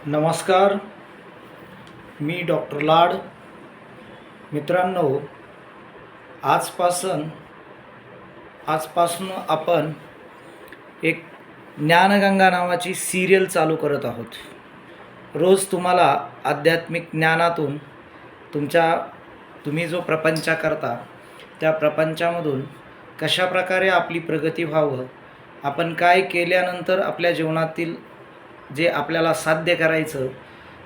नमस्कार. मी डॉक्टर लाड. मित्रांनो, आजपासून आजपासून आपण एक ज्ञानगंगा नावाची सिरियल चालू करत आहोत. रोज तुम्हाला आध्यात्मिक ज्ञानातून तुम्ही जो प्रपंच करता त्या प्रपंचामधून कशाप्रकारे आपली प्रगती व्हावं, आपण काय केल्यानंतर आपल्या जीवनातील जे आपल्याला साध्य करायचं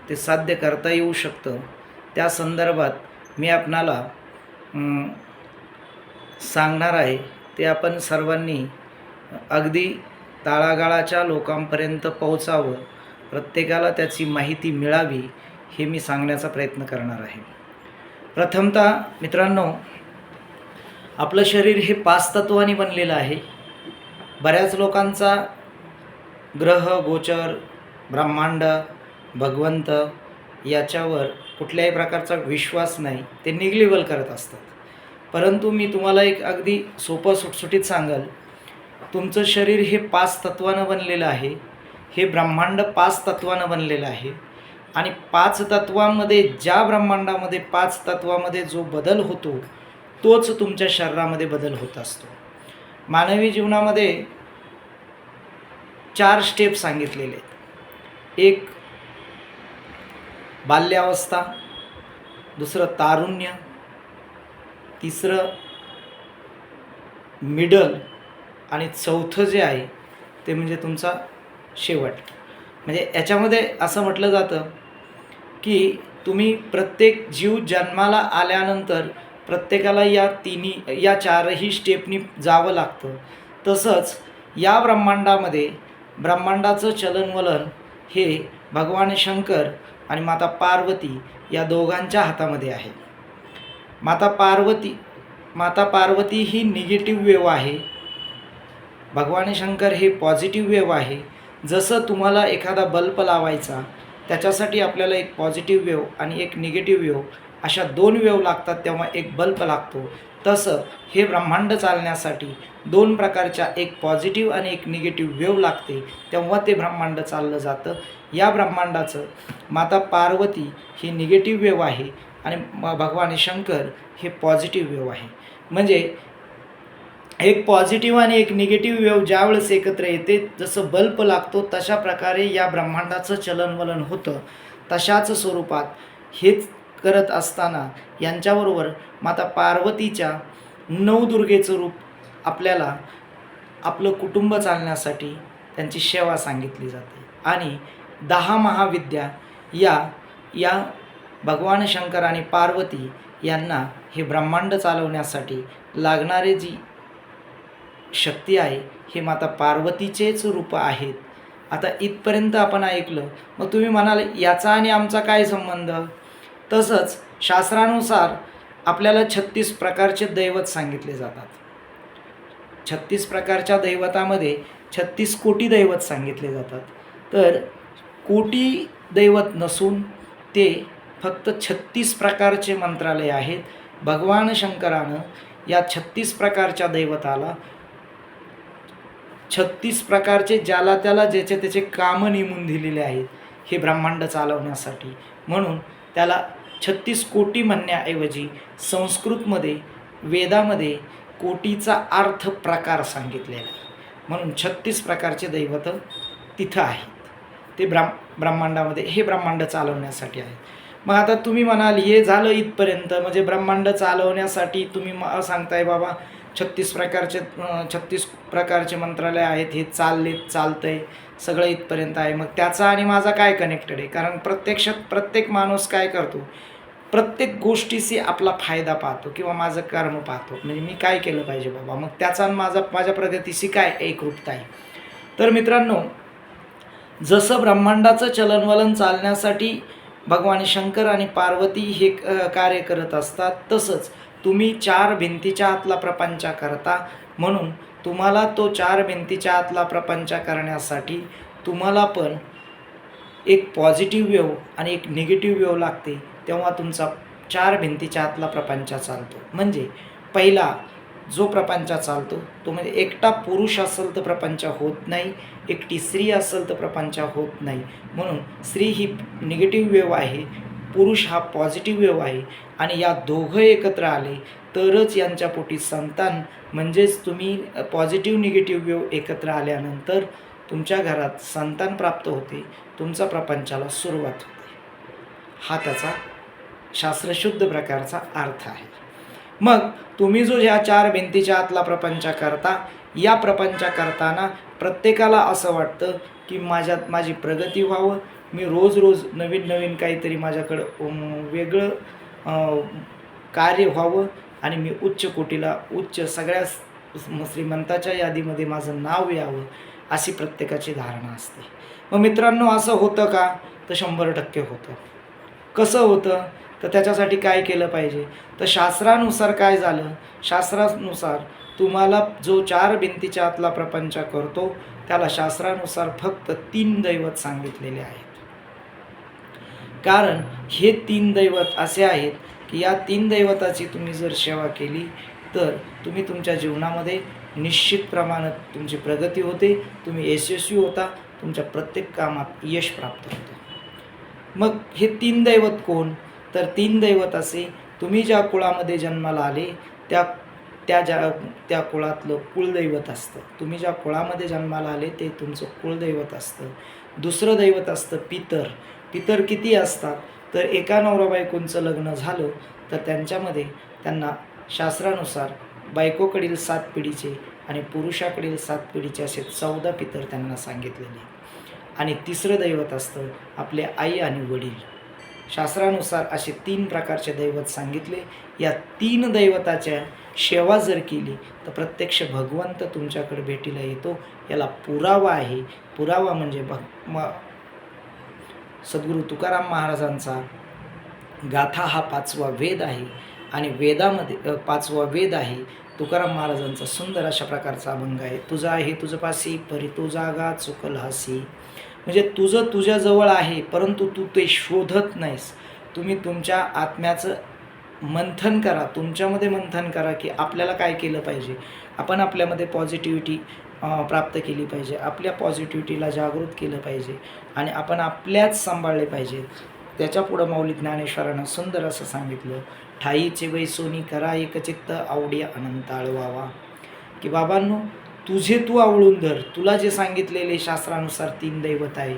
ते साध्य करता येऊ शकतं, त्या संदर्भात मी आपणाला सांगणार आहे. ते आपण सर्वांनी अगदी तळागाळाच्या लोकांपर्यंत पोहोचावं, प्रत्येकाला त्याची माहिती मिळावी, हे मी सांगण्याचा प्रयत्न करणार आहे. प्रथमतः मित्रांनो, आपलं शरीर हे 5 तत्वांनी बनलेलं आहे. बऱ्याच लोकांचा ग्रह, गोचर, ब्रह्मांड, भगवंत याच्यावर कुठल्याही प्रकारचा विश्वास नाही, ते निग्लेबल करत असतात. परंतु मी तुम्हाला एक अगदी सोपं सुटसुटीत सांगाल, तुमचं शरीर हे 5 तत्वानं बनलेलं आहे. हे ब्रह्मांड 5 तत्वानं बनलेलं आहे आणि 5 तत्वांमध्ये ज्या ब्रह्मांडामध्ये 5 तत्वामध्ये जो बदल होतो तोच तुमच्या शरीरामध्ये बदल होत असतो. मानवी जीवनामध्ये 4 स्टेप सांगितलेले आहेत. एक बाल्यावस्था, दुसरं तारुण्य, तिसरं मिडल आणि चौथं जे आहे ते म्हणजे तुमचा शेवट. म्हणजे याच्यामध्ये असं म्हटलं जातं की तुम्ही प्रत्येक जीव जन्माला आल्यानंतर प्रत्येकाला या 4ही स्टेपनी जावं लागतं. तसंच या ब्रह्मांडामध्ये ब्रह्मांडाचं चलनवलन हे भगवान शंकर आणि माता पार्वती या दोघांच्या हातामध्ये आहे. माता पार्वती ही निगेटिव्ह वेव्ह आहे, भगवान शंकर हे पॉझिटिव्ह वेव्ह आहे. जसं तुम्हाला एखादा बल्ब लावायचा, त्याच्यासाठी आपल्याला एक पॉझिटिव्ह वेव्ह आणि एक निगेटिव्ह वेव्ह अशा 2 वेव्ह लागतात, तेव्हा एक बल्ब लागतो. तसं हे ब्रह्मांड चालण्यासाठी 2 प्रकारच्या, एक पॉझिटिव्ह आणि एक निगेटिव्ह वेव्ह लागते, तेव्हा ते ब्रह्मांड चाललं जातं. या ब्रह्मांडाचं माता पार्वती ही निगेटिव्ह वेव्ह आहे आणि भगवान शंकर हे पॉझिटिव्ह वेव्ह आहे. म्हणजे एक पॉझिटिव्ह आणि एक निगेटिव्ह वेव्ह ज्यावेळेस एकत्र येते, जसं बल्ब लागतो तशा प्रकारे या ब्रह्मांडाचं चलनवलन होतं. तशाच स्वरूपात हेच करत असताना यांच्याबरोबर माता पार्वतीच्या नवदुर्गेचं रूप आपल्याला आपलं कुटुंब चालण्यासाठी त्यांची सेवा सांगितली जाते. आणि 10 महाविद्या या भगवान शंकर आणि पार्वती यांना हे ब्रह्मांड चालवण्यासाठी लागणारी जी शक्ती आहे हे माता पार्वतीचेच रूप आहेत. आता इथपर्यंत आपण ऐकलं, मग तुम्ही म्हणाल याचा आणि आमचा काय संबंध? तसंच शास्त्रानुसार आपल्याला 36 प्रकारचे दैवत सांगितले जातात. 36 प्रकारच्या दैवतामध्ये 36 कोटी दैवत सांगितले जातात. तर कोटी दैवत नसून ते फक्त 36 प्रकारचे मंत्रालय आहेत. भगवान शंकरानं या 36 प्रकारच्या दैवताला 36 प्रकारचे ज्याला त्याला ज्याचे त्याचे कामं नेमून दिलेले आहेत हे ब्रह्मांड चालवण्यासाठी. म्हणून त्याला 36 कोटी म्हणण्याऐवजी संस्कृतमध्ये, वेदामध्ये कोटीचा अर्थ प्रकार सांगितलेला आहे. म्हणून 36 प्रकारचे दैवत तिथं आहेत. ते ब्रह्मांडामध्ये हे ब्रह्मांड चालवण्यासाठी आहे. मग आता तुम्ही म्हणाल हे झालं इथपर्यंत, म्हणजे ब्रह्मांड चालवण्यासाठी तुम्ही सांगताय बाबा 36 प्रकारचे मंत्रालय आहेत, हे चालतंय सगळं इथपर्यंत आहे. मग त्याचा आणि माझा काय कनेक्टेड आहे? कारण प्रत्यक्षात प्रत्येक माणूस काय करतो, प्रत्येक गोष्टीशी आपला फायदा पाहतो किंवा माझं कर्म पाहतो. म्हणजे मी काय केलं पाहिजे बाबा, मग त्याचा आणि माझ्या प्रगतीशी काय एकरूपता आहे? तर मित्रांनो, जसं ब्रह्मांडाचं चलनवलन चालण्यासाठी भगवान शंकर आणि पार्वती हे कार्य करत असतात, तसंच तुम्ही 4 भिंतीच्या आतला प्रपंच करता. म्हणून तुम्हाला तो 4 भिंतीच्या आतला प्रपंच करण्यासाठी तुम्हाला पण एक पॉझिटिव्ह वेव्ह आणि एक निगेटिव्ह वेव्ह लागते, तेव्हा तुमचा 4 भिंतीच्या आतला प्रपंच चालतो. म्हणजे पहिला जो प्रपंच चालतो तो म्हणजे एकटा पुरुष असेल तर प्रपंच होत नाही, एकटी स्त्री असेल तर प्रपंच होत नाही. म्हणून स्त्री ही निगेटिव्ह वेव्ह आहे, पुरुष हा पॉझिटिव्ह वेव्ह आहे आणि या दोघं एकत्र आले तरच यांच्या पोटी संतान म्हणजेच तुम्ही पॉझिटिव्ह निगेटिव्ह वेव्ह एकत्र आल्यानंतर तुमच्या घरात संतान प्राप्त होते, तुमचा प्रपंचाला सुरुवात होते. हा त्याचा शास्त्रशुद्ध प्रकारचा अर्थ आहे. मग तुम्ही जो ह्या 4 भिंतीच्या आतला प्रपंच करता, या प्रपंच करताना प्रत्येकाला असं वाटतं की माझी प्रगती व्हावं, मी रोज रोज नवीन नवीन काहीतरी माझ्याकडं वेगळं कार्य व्हावं आणि मी उच्च कोटीला सगळ्या श्रीमंताच्या यादीमध्ये माझं नाव यावं, अशी प्रत्येकाची धारणा असते. मग मित्रांनो, असं होतं का? तर 100% होतं. कसं होतं? तर त्याच्यासाठी काय केलं पाहिजे? तर शास्त्रानुसार काय झालं? शास्त्रानुसार तुम्हाला जो 4 भिंतीच्या आतला प्रपंच करतो त्याला शास्त्रानुसार फक्त 3 दैवत सांगितलेले आहेत. कारण हे 3 दैवत असे आहेत की या 3 दैवताची तुम्ही जर सेवा केली तर तुम्ही तुमच्या जीवनामध्ये निश्चित प्रमाणात तुमची प्रगती होते, तुम्ही यशस्वी होता, तुमच्या प्रत्येक कामात यश प्राप्त होतं. मग हे 3 दैवत कोण? तर 3 दैवत असे, तुम्ही ज्या कुळामध्ये जन्माला आले त्या कुळातलं कुलदैवत असतं. तुम्ही ज्या कुळामध्ये जन्माला आले ते तुमचं कुलदैवत असतं. दुसरं दैवत असतं पितर. पितर किती असतात? तर एका नवरा बायकोंचं लग्न झालं तर त्यांच्यामध्ये त्यांना शास्त्रानुसार बायकोकडील 7 पिढीचे आणि पुरुषाकडील 7 पिढीचे असे 14 पितर त्यांना सांगितलेले. आणि तिसरं दैवत असतं आपले आई आणि वडील. शास्त्रानुसार असे 3 प्रकारचे दैवत सांगितले. या 3 दैवताच्या सेवा जर केली तर प्रत्यक्ष भगवंत तुमच्याकडे भेटीला येतो. याला पुरावा आहे. पुरावा म्हणजे सद्गुरू तुकाराम महाराजांचा गाथा हा 5वा वेद आहे आणि वेदामध्ये 5वा वेद आहे. तुकाराम महाराजांचा सुंदर अशा प्रकारचा अभंग आहे. तुझा आहे तुझपाशी परी तू जागा चुकल हासी. म्हणजे तुझं तुझ्याजवळ आहे परंतु तू ते शोधत नाहीस. तुम्ही तुमच्या आत्म्याचं मंथन करा, तुमच्यामध्ये मंथन करा की आपल्याला काय केलं पाहिजे. आपण आपल्यामध्ये पॉझिटिव्हिटी प्राप्त केली पाहिजे, आपल्या पॉझिटिव्हिटीला जागृत केलं पाहिजे आणि आपण आपल्याच सांभाळले पाहिजे. त्याच्यापुढं माऊली ज्ञानेश्वरानं सुंदर असं सांगितलं, ठाईचे वैसोनी करा एकचित्त आवडी अनंत आळवावा. की बाबांनो, तुझे तू आवळून धर. तुला जे सांगितलेले शास्त्रानुसार 3 दैवत आहे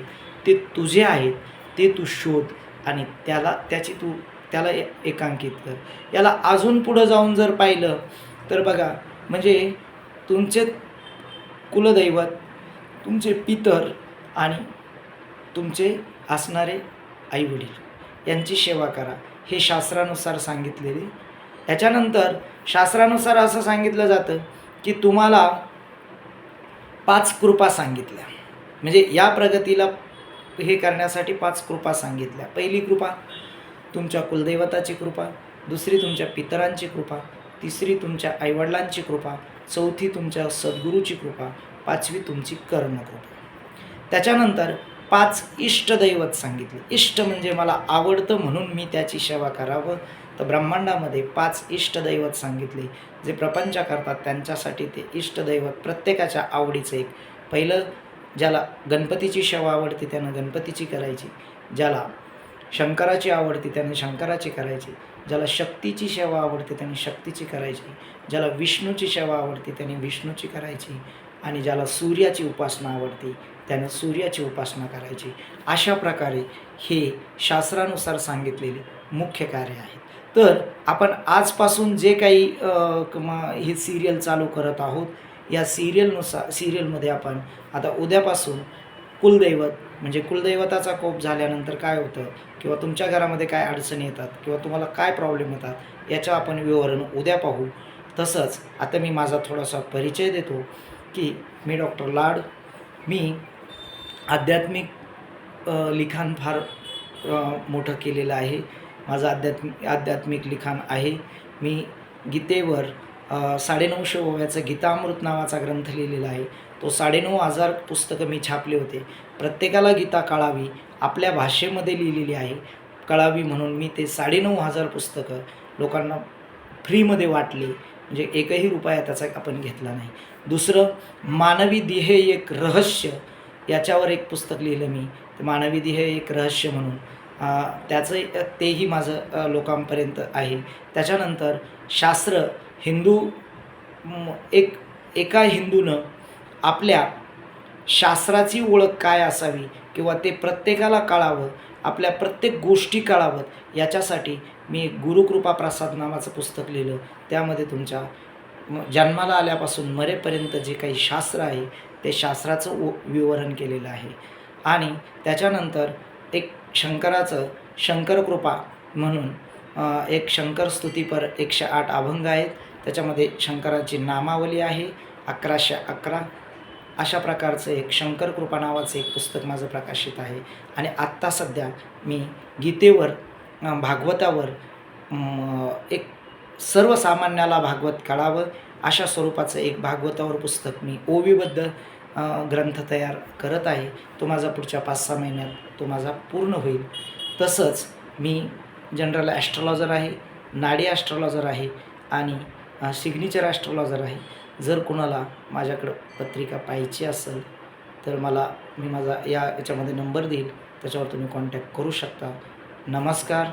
ते तुझे आहेत, ते तू शोध आणि त्याला एकांकित कर. याला अजून पुढं जाऊन जर पाहिलं तर बघा, म्हणजे तुमचे कुलदैवत, तुमचे पितर आणि तुमचे असणारे आईवडील यांची सेवा करा, हे शास्त्रानुसार सांगितलेले. याच्यानंतर शास्त्रानुसार असं सांगितलं जातं की तुम्हाला 5 कृपा सांगितल्या. म्हणजे या प्रगतीला हे करण्यासाठी 5 कृपा सांगितल्या. पहिली कृपा तुमच्या कुलदैवताची कृपा, दुसरी तुमच्या पितरांची कृपा, तिसरी तुमच्या आईवडिलांची कृपा, चौथी तुमच्या सद्गुरूची कृपा, 5वी तुमची कर्मकृपा. त्याच्यानंतर 5 इष्टदैवत सांगितले. इष्ट म्हणजे मला आवडतं म्हणून मी त्याची सेवा करावं. तर ब्रह्मांडामध्ये 5 इष्टदैवत सांगितले. जे प्रपंच करतात त्यांच्यासाठी ते इष्टदैवत प्रत्येकाच्या आवडीचं एक. पहिलं, ज्याला गणपतीची सेवा आवडते त्यानं गणपतीची करायची, ज्याला शंकराची आवडते त्याने शंकराची करायची, ज्याला शक्तीची सेवा आवडते त्याने शक्तीची करायची, ज्याला विष्णूची सेवा आवडते त्याने विष्णूची करायची आणि ज्याला सूर्याची उपासना आवडते त्यानं सूर्याची उपासना करायची. अशा प्रकारे हे शास्त्रानुसार सांगितलेले मुख्य कार्य आहे. तर आपण आजपासून जे काही ही सिरियल चालू करत आहोत, या सिरियलमध्ये आपण आता उद्यापासून कुलदैवत म्हणजे कुलदैवताचा कोप झाल्यानंतर काय होतं किंवा तुमच्या घरामध्ये काय अडचणी येतात किंवा तुम्हाला काय प्रॉब्लेम येतात याचं आपण विवरण उद्या पाहू. तसंच आता मी माझा थोडासा परिचय देतो की मी डॉक्टर लाड. मी आध्यात्मिक लिखाण फार मोठं केलेलं आहे. माझं आध्यात्मिक लिखाण आहे. मी गीतेवर 950 ओव्याचं गीतामृत नावाचा ग्रंथ लिहिलेला आहे. तो 9,500 पुस्तकं मी छापले होते. प्रत्येकाला गीता कळावी, आपल्या भाषेमध्ये लिहिलेली आहे, कळावी म्हणून मी ते 9,500 पुस्तकं लोकांना फ्रीमध्ये वाटले. म्हणजे एकही रुपया त्याचा आपण घेतला नाही. दुसरं, मानवी देह एक रहस्य, याच्यावर एक पुस्तक लिहिलं मी, ते मानवी देह एक रहस्य म्हणून. त्याचं तेही माझं लोकांपर्यंत आहे. त्याच्यानंतर शास्त्र, हिंदू एका हिंदूनं आपल्या शास्त्राची ओळख काय असावी किंवा ते प्रत्येकाला कळावं, आपल्या प्रत्येक गोष्टी कळावं, याच्यासाठी मी एक गुरुकृपा प्रसाद नावाचं पुस्तक लिहिलं. त्यामध्ये तुमच्या जन्माला आल्यापासून मरेपर्यंत जे काही शास्त्र आहे ते शास्त्राचं विवरण केलेलं आहे. आणि त्याच्यानंतर एक शंकराचं शंकरकृपा म्हणून एक शंकर स्तुतीपर 108 अभंग आहेत. त्याच्यामध्ये शंकराची नामावली आहे 1111. अशा प्रकारचं एक शंकरकृपा नावाचं एक पुस्तक माझं प्रकाशित आहे. आणि आत्ता सध्या मी गीतेवर, भागवतावर एक सर्वसामान्याला भागवत कळावं अशा स्वरूपाचं एक भागवतावर पुस्तक मी ओवीबद्ध ग्रंथ तयार करत आहे. तो माझा पुढच्या 5-6 महिन्यात तो माझा पूर्ण होईल. तसंच मी जनरल ॲस्ट्रॉलॉजर आहे, नाडी ॲस्ट्रॉलॉजर आहे आणि सिग्नेचर ॲस्ट्रॉलॉजर आहे. जर कोणाला माझ्याकडं पत्रिका पाहिजे असेल तर मी माझा याच्यामध्ये नंबर देईल, त्याच्यावर तुम्ही कॉन्टॅक्ट करू शकता. नमस्कार.